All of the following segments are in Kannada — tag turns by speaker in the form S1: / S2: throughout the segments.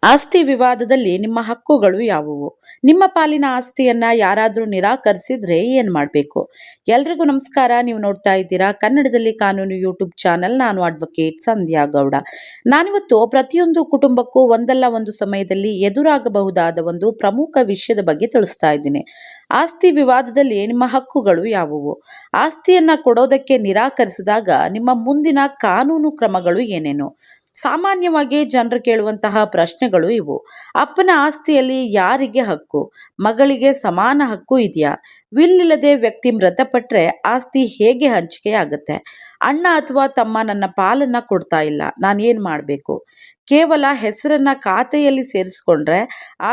S1: ಆಸ್ತಿ ವಿವಾದದಲ್ಲಿ ನಿಮ್ಮ ಹಕ್ಕುಗಳು ಯಾವುವು? ನಿಮ್ಮ ಪಾಲಿನ ಆಸ್ತಿಯನ್ನ ಯಾರಾದರೂ ನಿರಾಕರಿಸಿದ್ರೆ ಏನ್ ಮಾಡಬೇಕು? ಎಲ್ರಿಗೂ ನಮಸ್ಕಾರ. ನೀವು ನೋಡ್ತಾ ಇದ್ದೀರಾ ಕನ್ನಡದಲ್ಲಿ ಕಾನೂನು ಯೂಟ್ಯೂಬ್ ಚಾನೆಲ್. ನಾನು ಅಡ್ವೊಕೇಟ್ ಸಂಧ್ಯಾ ಗೌಡ. ನಾನಿವತ್ತು ಪ್ರತಿಯೊಂದು ಕುಟುಂಬಕ್ಕೂ ಒಂದಲ್ಲ ಒಂದು ಸಮಯದಲ್ಲಿ ಎದುರಾಗಬಹುದಾದ ಒಂದು ಪ್ರಮುಖ ವಿಷಯದ ಬಗ್ಗೆ ತಿಳಿಸ್ತಾ ಇದ್ದೀನಿ. ಆಸ್ತಿ ವಿವಾದದಲ್ಲಿ ನಿಮ್ಮ ಹಕ್ಕುಗಳು ಯಾವುವು? ಆಸ್ತಿಯನ್ನ ಕೊಡೋದಕ್ಕೆ ನಿರಾಕರಿಸಿದಾಗ ನಿಮ್ಮ ಮುಂದಿನ ಕಾನೂನು ಕ್ರಮಗಳು ಏನೇನು? ಸಾಮಾನ್ಯವಾಗಿ ಜನರು ಕೇಳುವಂತಹ ಪ್ರಶ್ನೆಗಳು ಇವು. ಅಪ್ಪನ ಆಸ್ತಿಯಲ್ಲಿ ಯಾರಿಗೆ ಹಕ್ಕು? ಮಗಳಿಗೆ ಸಮಾನ ಹಕ್ಕು ಇದೆಯಾ? ವಿಲ್ ಇಲ್ಲದೆ ವ್ಯಕ್ತಿ ಮೃತಪಟ್ರೆ ಆಸ್ತಿ ಹೇಗೆ ಹಂಚಿಕೆ ಆಗುತ್ತೆ? ಅಣ್ಣ ಅಥವಾ ತಮ್ಮ ನನ್ನ ಪಾಲನ್ನ ಕೊಡ್ತಾ ಇಲ್ಲ, ನಾನು ಏನು ಮಾಡಬೇಕು? ಕೇವಲ ಹೆಸರನ್ನ ಖಾತೆಯಲ್ಲಿ ಸೇರಿಸ್ಕೊಂಡ್ರೆ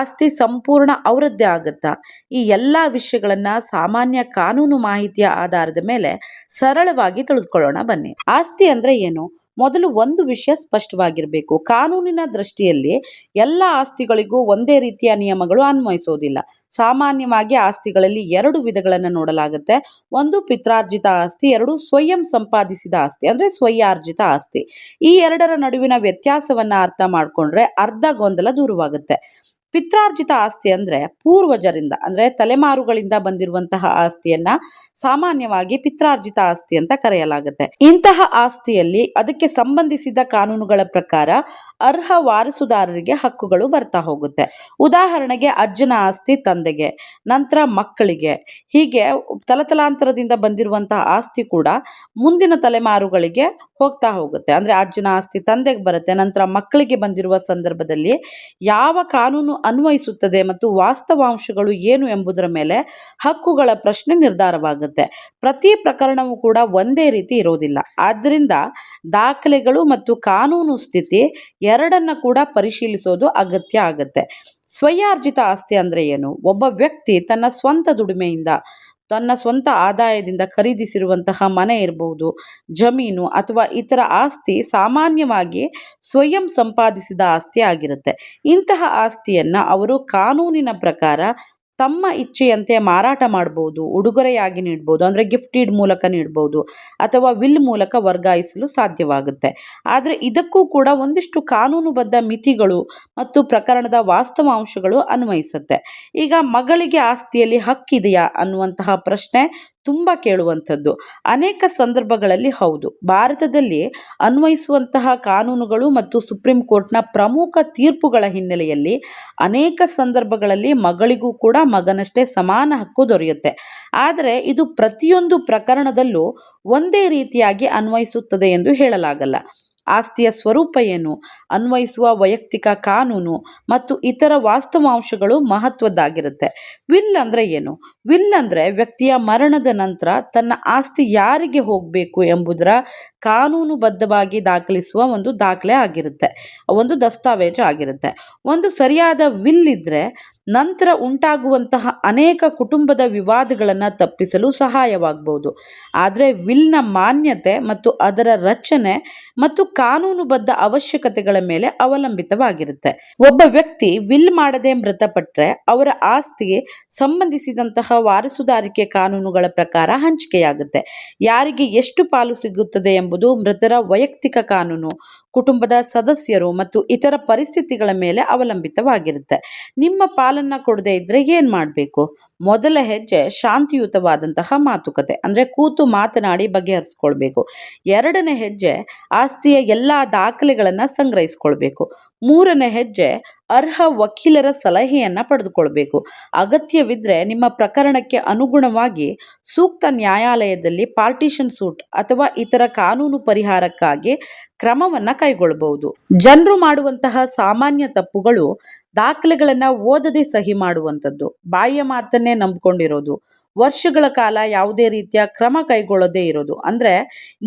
S1: ಆಸ್ತಿ ಸಂಪೂರ್ಣ ಅವರದ್ದೇ ಆಗುತ್ತಾ? ಈ ಎಲ್ಲ ವಿಷಯಗಳನ್ನ ಸಾಮಾನ್ಯ ಕಾನೂನು ಮಾಹಿತಿಯ ಆಧಾರದ ಮೇಲೆ ಸರಳವಾಗಿ ತಿಳಿದುಕೊಳ್ಳೋಣ ಬನ್ನಿ. ಆಸ್ತಿ ಅಂದ್ರೆ ಏನು? ಮೊದಲು ಒಂದು ವಿಷಯ ಸ್ಪಷ್ಟವಾಗಿರಬೇಕು. ಕಾನೂನಿನ ದೃಷ್ಟಿಯಲ್ಲಿ ಎಲ್ಲ ಆಸ್ತಿಗಳಿಗೂ ಒಂದೇ ರೀತಿಯ ನಿಯಮಗಳು ಅನ್ವಯಿಸೋದಿಲ್ಲ. ಸಾಮಾನ್ಯವಾಗಿ ಆಸ್ತಿಗಳಲ್ಲಿ ಎರಡು ವಿಧಗಳನ್ನು ನೋಡಲಾಗುತ್ತೆ. ಒಂದು ಪಿತ್ರಾರ್ಜಿತ ಆಸ್ತಿ, ಎರಡು ಸ್ವಯಂ ಸಂಪಾದಿಸಿದ ಆಸ್ತಿ ಅಂದ್ರೆ ಸ್ವಯಾರ್ಜಿತ ಆಸ್ತಿ. ಈ ಎರಡರ ನಡುವಿನ ವ್ಯತ್ಯಾಸವನ್ನ ಅರ್ಥ ಮಾಡ್ಕೊಂಡ್ರೆ ಅರ್ಧ ಗೊಂದಲ ದೂರವಾಗುತ್ತೆ. ಪಿತ್ರಾರ್ಜಿತ ಆಸ್ತಿ ಅಂದ್ರೆ ಪೂರ್ವಜರಿಂದ ಅಂದ್ರೆ ತಲೆಮಾರುಗಳಿಂದ ಬಂದಿರುವಂತಹ ಆಸ್ತಿಯನ್ನ ಸಾಮಾನ್ಯವಾಗಿ ಪಿತ್ರಾರ್ಜಿತ ಆಸ್ತಿ ಅಂತ ಕರೆಯಲಾಗುತ್ತೆ. ಇಂತಹ ಆಸ್ತಿಯಲ್ಲಿ ಅದಕ್ಕೆ ಸಂಬಂಧಿಸಿದ ಕಾನೂನುಗಳ ಪ್ರಕಾರ ಅರ್ಹ ವಾರಸುದಾರರಿಗೆ ಹಕ್ಕುಗಳು ಬರ್ತಾ ಹೋಗುತ್ತೆ. ಉದಾಹರಣೆಗೆ ಅಜ್ಜನ ಆಸ್ತಿ ತಂದೆಗೆ, ನಂತರ ಮಕ್ಕಳಿಗೆ, ಹೀಗೆ ತಲತಲಾಂತರದಿಂದ ಬಂದಿರುವಂತಹ ಆಸ್ತಿ ಕೂಡ ಮುಂದಿನ ತಲೆಮಾರುಗಳಿಗೆ ಹೋಗ್ತಾ ಹೋಗುತ್ತೆ. ಅಂದ್ರೆ ಅಜ್ಜನ ಆಸ್ತಿ ತಂದೆಗೆ ಬರುತ್ತೆ, ನಂತರ ಮಕ್ಕಳಿಗೆ ಬಂದಿರುವ ಸಂದರ್ಭದಲ್ಲಿ ಯಾವ ಕಾನೂನು ಅನ್ವಯಿಸುತ್ತದೆ ಮತ್ತು ವಾಸ್ತವಾಂಶಗಳು ಏನು ಎಂಬುದರ ಮೇಲೆ ಹಕ್ಕುಗಳ ಪ್ರಶ್ನೆ ನಿರ್ಧಾರವಾಗುತ್ತೆ. ಪ್ರತಿ ಪ್ರಕರಣವೂ ಕೂಡ ಒಂದೇ ರೀತಿ ಇರೋದಿಲ್ಲ. ಆದ್ದರಿಂದ ದಾಖಲೆಗಳು ಮತ್ತು ಕಾನೂನು ಸ್ಥಿತಿ ಎರಡನ್ನ ಕೂಡ ಪರಿಶೀಲಿಸೋದು ಅಗತ್ಯ ಆಗುತ್ತೆ. ಸ್ವಯಾರ್ಜಿತ ಆಸ್ತಿ ಅಂದ್ರೆ ಏನು? ಒಬ್ಬ ವ್ಯಕ್ತಿ ತನ್ನ ಸ್ವಂತ ದುಡಿಮೆಯಿಂದ, ತನ್ನ ಸ್ವಂತ ಆದಾಯದಿಂದ ಖರೀದಿಸಿರುವಂತಹ ಮನೆ ಇರಬಹುದು, ಜಮೀನು ಅಥವಾ ಇತರ ಆಸ್ತಿ ಸಾಮಾನ್ಯವಾಗಿ ಸ್ವಯಂ ಸಂಪಾದಿಸಿದ ಆಸ್ತಿ ಆಗಿರುತ್ತೆ. ಇಂತಹ ಆಸ್ತಿಯನ್ನ ಅವರು ಕಾನೂನಿನ ಪ್ರಕಾರ ತಮ್ಮ ಇಚ್ಛೆಯಂತೆ ಮಾರಾಟ ಮಾಡಬಹುದು, ಉಡುಗೊರೆಯಾಗಿ ನೀಡಬಹುದು ಅಂದ್ರೆ ಗಿಫ್ಟ್ ಡೀಡ್ ಮೂಲಕ ನೀಡಬಹುದು, ಅಥವಾ ವಿಲ್ ಮೂಲಕ ವರ್ಗಾಯಿಸಲು ಸಾಧ್ಯವಾಗುತ್ತೆ. ಆದರೆ ಇದಕ್ಕೂ ಕೂಡ ಒಂದಿಷ್ಟು ಕಾನೂನುಬದ್ಧ ಮಿತಿಗಳು ಮತ್ತು ಪ್ರಕರಣದ ವಾಸ್ತವಾಂಶಗಳು ಅನ್ವಯಿಸುತ್ತೆ. ಈಗ ಮಗಳಿಗೆ ಆಸ್ತಿಯಲ್ಲಿ ಹಕ್ಕಿದೆಯಾ ಅನ್ನುವಂತಹ ಪ್ರಶ್ನೆ ತುಂಬ ಕೇಳುವಂಥದ್ದು. ಅನೇಕ ಸಂದರ್ಭಗಳಲ್ಲಿ ಹೌದು. ಭಾರತದಲ್ಲಿ ಅನ್ವಯಿಸುವಂತಹ ಕಾನೂನುಗಳು ಮತ್ತು ಸುಪ್ರೀಂ ಕೋರ್ಟ್ನ ಪ್ರಮುಖ ತೀರ್ಪುಗಳ ಹಿನ್ನೆಲೆಯಲ್ಲಿ ಅನೇಕ ಸಂದರ್ಭಗಳಲ್ಲಿ ಮಗಳಿಗೂ ಕೂಡ ಮಗನಷ್ಟೇ ಸಮಾನ ಹಕ್ಕು ದೊರೆಯುತ್ತೆ. ಆದರೆ ಇದು ಪ್ರತಿಯೊಂದು ಪ್ರಕರಣದಲ್ಲೂ ಒಂದೇ ರೀತಿಯಾಗಿ ಅನ್ವಯಿಸುತ್ತದೆ ಎಂದು ಹೇಳಲಾಗಲ್ಲ. ಆಸ್ತಿಯ ಸ್ವರೂಪ ಏನು, ಅನ್ವಯಿಸುವ ವೈಯಕ್ತಿಕ ಕಾನೂನು ಮತ್ತು ಇತರ ವಾಸ್ತವಾಂಶಗಳು ಮಹತ್ವದ್ದಾಗಿರುತ್ತೆ. ವಿಲ್ ಅಂದ್ರೆ ಏನು? ವಿಲ್ ಅಂದ್ರೆ ವ್ಯಕ್ತಿಯ ಮರಣದ ನಂತರ ತನ್ನ ಆಸ್ತಿ ಯಾರಿಗೆ ಹೋಗಬೇಕು ಎಂಬುದರ ಕಾನೂನುಬದ್ಧವಾಗಿ ದಾಖಲಿಸುವ ಒಂದು ದಾಖಲೆ ಆಗಿರುತ್ತೆ, ಒಂದು ದಸ್ತಾವೇಜು ಆಗಿರುತ್ತೆ. ಒಂದು ಸರಿಯಾದ ವಿಲ್ ಇದ್ರೆ ನಂತರ ಉಂಟಾಗುವಂತಹ ಅನೇಕ ಕುಟುಂಬದ ವಿವಾದಗಳನ್ನು ತಪ್ಪಿಸಲು ಸಹಾಯವಾಗಬಹುದು. ಆದರೆ ವಿಲ್ನ ಮಾನ್ಯತೆ ಮತ್ತು ಅದರ ರಚನೆ ಮತ್ತು ಕಾನೂನುಬದ್ಧ ಅವಶ್ಯಕತೆಗಳ ಮೇಲೆ ಅವಲಂಬಿತವಾಗಿರುತ್ತೆ. ಒಬ್ಬ ವ್ಯಕ್ತಿ ವಿಲ್ ಮಾಡದೆ ಮೃತಪಟ್ಟರೆ ಅವರ ಆಸ್ತಿಗೆ ಸಂಬಂಧಿಸಿದಂತಹ ವಾರಸುದಾರಿಕೆ ಕಾನೂನುಗಳ ಪ್ರಕಾರ ಹಂಚಿಕೆಯಾಗುತ್ತೆ. ಯಾರಿಗೆ ಎಷ್ಟು ಪಾಲು ಸಿಗುತ್ತದೆ ಎಂಬುದು ಮೃತರ ವೈಯಕ್ತಿಕ ಕಾನೂನು, ಕುಟುಂಬದ ಸದಸ್ಯರು ಮತ್ತು ಇತರ ಪರಿಸ್ಥಿತಿಗಳ ಮೇಲೆ ಅವಲಂಬಿತವಾಗಿರುತ್ತೆ. ನಿಮ್ಮ ಪಾಲನ್ನ ಕೊಡದೇ ಇದ್ರೆ ಏನ್ ಮಾಡಬೇಕು? ಮೊದಲ ಹೆಜ್ಜೆ ಶಾಂತಿಯುತವಾದಂತಹ ಮಾತುಕತೆ ಅಂದ್ರೆ ಕೂತು ಮಾತನಾಡಿ ಬಗೆಹರಿಸ್ಕೊಳ್ಬೇಕು. ಎರಡನೇ ಹೆಜ್ಜೆ ಆಸ್ತಿಯ ಎಲ್ಲಾ ದಾಖಲೆಗಳನ್ನ ಸಂಗ್ರಹಿಸ್ಕೊಳ್ಬೇಕು. ಮೂರನೇ ಹೆಜ್ಜೆ ಅರ್ಹ ವಕೀಲರ ಸಲಹೆಯನ್ನ ಪಡೆದುಕೊಳ್ಬೇಕು. ಅಗತ್ಯವಿದ್ರೆ ನಿಮ್ಮ ಪ್ರಕರಣಕ್ಕೆ ಅನುಗುಣವಾಗಿ ಸೂಕ್ತ ನ್ಯಾಯಾಲಯದಲ್ಲಿ ಪಾರ್ಟಿಷನ್ ಸೂಟ್ ಅಥವಾ ಇತರ ಕಾನೂನು ಪರಿಹಾರಕ್ಕಾಗಿ ಕ್ರಮವನ್ನ ಕೈಗೊಳ್ಳಬಹುದು. ಜನರು ಮಾಡುವಂತಹ ಸಾಮಾನ್ಯ ತಪ್ಪುಗಳು ದಾಖಲೆಗಳನ್ನ ಓದದೆ ಸಹಿ ಮಾಡುವಂಥದ್ದು, ಬಾಯಿಯ ಮಾತನ್ನೇ ನಂಬಿಕೊಂಡಿರೋದು, ವರ್ಷಗಳ ಕಾಲ ಯಾವುದೇ ರೀತಿಯ ಕ್ರಮ ಕೈಗೊಳ್ಳದೇ ಇರೋದು ಅಂದ್ರೆ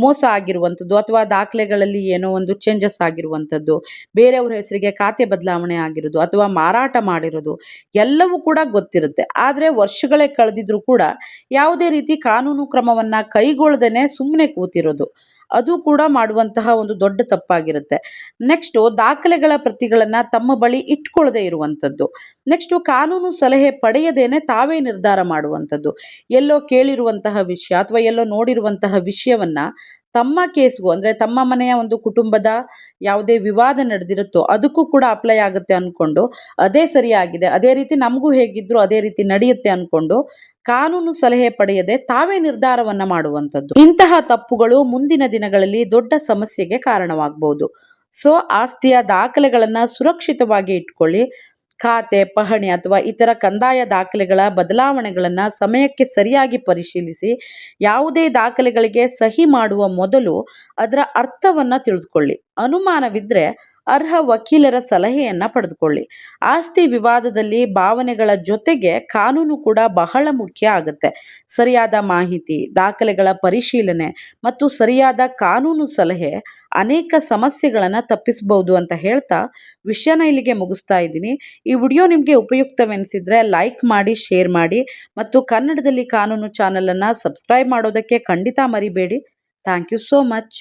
S1: ಮೋಸ ಆಗಿರುವಂಥದ್ದು, ಅಥವಾ ದಾಖಲೆಗಳಲ್ಲಿ ಏನೋ ಒಂದು ಚೇಂಜಸ್ ಆಗಿರುವಂಥದ್ದು, ಬೇರೆಯವ್ರ ಹೆಸರಿಗೆ ಖಾತೆ ಬದಲಾವಣೆ ಆಗಿರೋದು ಅಥವಾ ಮಾರಾಟ ಮಾಡಿರೋದು ಎಲ್ಲವೂ ಕೂಡ ಗೊತ್ತಿರುತ್ತೆ. ಆದರೆ ವರ್ಷಗಳೇ ಕಳೆದಿದ್ರೂ ಕೂಡ ಯಾವುದೇ ರೀತಿ ಕಾನೂನು ಕ್ರಮವನ್ನ ಕೈಗೊಳ್ಳದೇನೆ ಸುಮ್ಮನೆ ಕೂತಿರೋದು, ಅದು ಕೂಡ ಮಾಡುವಂತಹ ಒಂದು ದೊಡ್ಡ ತಪ್ಪಾಗಿರುತ್ತೆ. ನೆಕ್ಸ್ಟು ದಾಖಲೆಗಳ ಪ್ರತಿಗಳನ್ನ ತಮ್ಮ ಬಳಿ ಇಟ್ಕೊಳ್ಳದೆ ಇರುವಂಥದ್ದು. ನೆಕ್ಸ್ಟು ಕಾನೂನು ಸಲಹೆ ಪಡೆಯದೇನೆ ತಾವೇ ನಿರ್ಧಾರ ಮಾಡುವಂಥದ್ದು. ಎಲ್ಲೋ ಕೇಳಿರುವಂತಹ ವಿಷಯ ಅಥವಾ ಎಲ್ಲೋ ನೋಡಿರುವಂತಹ ವಿಷಯವನ್ನ ತಮ್ಮ ಕೇಸ್ಗೂ ಅಂದರೆ ತಮ್ಮ ಮನೆಯ ಒಂದು ಕುಟುಂಬದ ಯಾವುದೇ ವಿವಾದ ನಡೆದಿರುತ್ತೋ ಅದಕ್ಕೂ ಕೂಡ ಅಪ್ಲೈ ಆಗುತ್ತೆ ಅಂದ್ಕೊಂಡು ಅದೇ ಸರಿಯಾಗಿದೆ, ಅದೇ ರೀತಿ ನಮಗೂ ಹೇಗಿದ್ರು ಅದೇ ರೀತಿ ನಡೆಯುತ್ತೆ ಅಂದ್ಕೊಂಡು ಕಾನೂನು ಸಲಹೆ ಪಡೆಯದೆ ತಾವೇ ನಿರ್ಧಾರವನ್ನು ಮಾಡುವಂಥದ್ದು. ಇಂತಹ ತಪ್ಪುಗಳು ಮುಂದಿನ ದಿನಗಳಲ್ಲಿ ದೊಡ್ಡ ಸಮಸ್ಯೆಗೆ ಕಾರಣವಾಗಬಹುದು. ಸೊ ಆಸ್ತಿಯ ದಾಖಲೆಗಳನ್ನು ಸುರಕ್ಷಿತವಾಗಿ ಇಟ್ಕೊಳ್ಳಿ. ಖಾತೆ, ಪಹಣಿ ಅಥವಾ ಇತರ ಕಂದಾಯ ದಾಖಲೆಗಳ ಬದಲಾವಣೆಗಳನ್ನು ಸಮಯಕ್ಕೆ ಸರಿಯಾಗಿ ಪರಿಶೀಲಿಸಿ. ಯಾವುದೇ ದಾಖಲೆಗಳಿಗೆ ಸಹಿ ಮಾಡುವ ಮೊದಲು ಅದರ ಅರ್ಥವನ್ನು ತಿಳಿದುಕೊಳ್ಳಿ. ಅನುಮಾನವಿದ್ದರೆ ಅರ್ಹ ವಕೀಲರ ಸಲಹೆಯನ್ನು ಪಡೆದುಕೊಳ್ಳಿ. ಆಸ್ತಿ ವಿವಾದದಲ್ಲಿ ಭಾವನೆಗಳ ಜೊತೆಗೆ ಕಾನೂನು ಕೂಡ ಬಹಳ ಮುಖ್ಯ ಆಗುತ್ತೆ. ಸರಿಯಾದ ಮಾಹಿತಿ, ದಾಖಲೆಗಳ ಪರಿಶೀಲನೆ ಮತ್ತು ಸರಿಯಾದ ಕಾನೂನು ಸಲಹೆ ಅನೇಕ ಸಮಸ್ಯೆಗಳನ್ನು ತಪ್ಪಿಸಬಹುದು ಅಂತ ಹೇಳ್ತಾ ವಿಷಯನ ಇಲ್ಲಿಗೆ ಮುಗಿಸ್ತಾ ಇದ್ದೀನಿ. ಈ ವಿಡಿಯೋ ನಿಮಗೆ ಉಪಯುಕ್ತವೆನಿಸಿದರೆ ಲೈಕ್ ಮಾಡಿ, ಶೇರ್ ಮಾಡಿ ಮತ್ತು ಕನ್ನಡದಲ್ಲಿ ಕಾನೂನು ಚಾನಲನ್ನು ಸಬ್ಸ್ಕ್ರೈಬ್ ಮಾಡೋದಕ್ಕೆ ಖಂಡಿತ ಮರಿಬೇಡಿ. Thank you so much.